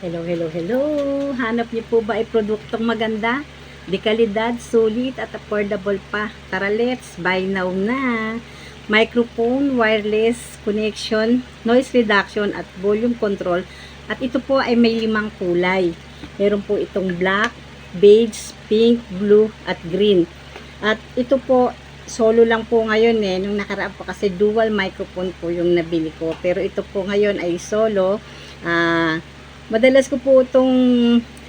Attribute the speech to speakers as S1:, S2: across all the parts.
S1: Hello, hello, hello. Hanap niyo po ba ay produktong maganda? Di kalidad, sulit at affordable pa. Tara, let's buy now na. Microphone, wireless connection, noise reduction at volume control. At ito po ay may 5 kulay. Meron po itong black, beige, pink, blue at green. At ito po solo lang po ngayon nung nakaraan po kasi dual microphone po yung nabili ko. Pero ito po ngayon ay solo. Madalas ko po itong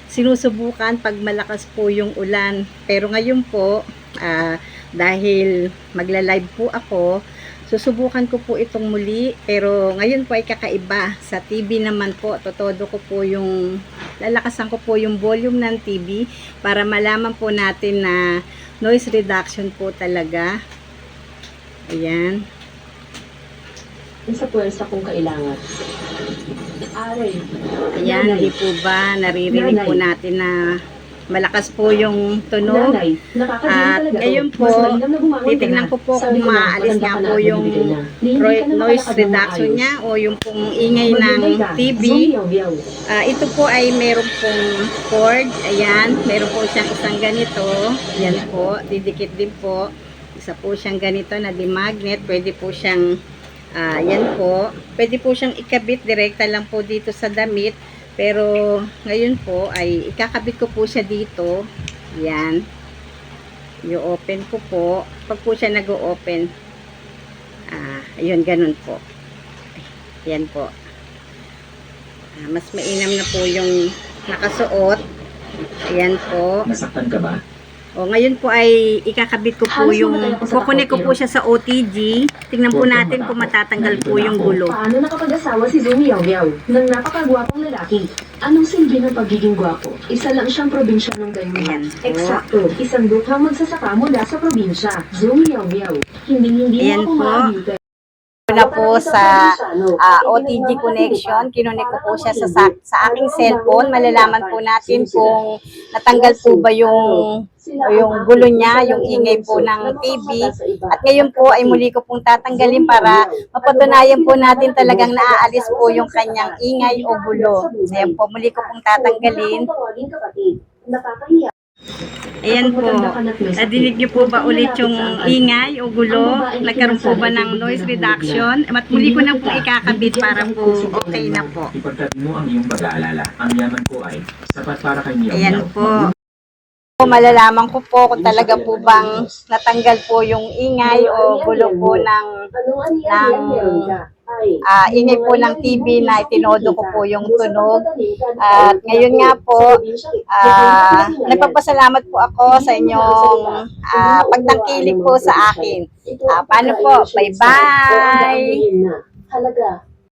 S1: sinusubukan pag malakas po yung ulan. Pero ngayon po, dahil magla-live po ako, susubukan ko po itong muli. Pero ngayon po ay kakaiba. Sa TV naman po, totodo ko po yung, lalakasan ko po yung volume ng TV para malaman po natin na noise reduction po talaga. Ayan.
S2: Sa puwersa kung kailangan. Aray.
S1: Ayan, hindi po ba naririnig po natin na malakas po yung tunog. At ngayon po, titignan ko po kung maaalis nga po yung noise reduction niya o yung pong ingay ng TV. Ito po ay meron pong cord. Ayan, meron po siyang isang ganito. Ayan po, didikit din po. Isa po siyang ganito na di-magnet. Pwede po siyang yan po. Pwede po siyang ikabit direkta lang po dito sa damit. Pero ngayon po ay ikakabit ko po siya dito. Yan. I-open ko po. Pag po siya nag-o-open. Ayun, ganun po. Yan po. Mas mainam na po yung nakasuot. Ayan po.
S3: Nasaktan ka ba?
S1: O, ngayon po ay ikakabit ko po yung, kukunin ko po siya sa OTG. Tingnan po natin kung matatanggal po yung gulo.
S2: Paano nakapag-asawa si Zoe Yao Yao ng napakagwapong lalaki? Anong silbi ng pagiging gwapo? Isa lang siyang probinsyanong gayuman. Eksakto, isang dukhang magsasaka mula sa probinsya. Zoe Yao Yao. Hindi
S1: Ayan
S2: ako
S1: po.
S2: ma-abute.
S1: Na po sa OTG connection, kinunik ko po siya sa aking cellphone. Malalaman po natin kung natanggal po ba yung gulo niya, yung ingay po ng TV. At ngayon po ay muli ko pong tatanggalin para mapatunayan po natin talagang naaalis po yung kanyang ingay o gulo. Ayan po, muli ko pong tatanggalin. Ayan po, nadinig niyo po ba ulit yung ingay o gulo? Nagkaroon po ba ng noise reduction? At muli ko na po ikakabit para po okay na po.
S3: Ipagtabi mo ang iyong pag-aalala. Ang yaman ko ay sapat para kay Miao
S1: Ayan
S3: Miao.
S1: po. Malalaman ko po kung talaga po bang natanggal po yung ingay o gulo po ng ingay po ng TV na itinodo ko po yung tunog. At ngayon nga po, nagpapasalamat po ako sa inyong pagtangkilik po sa akin. Paano po? Bye-bye!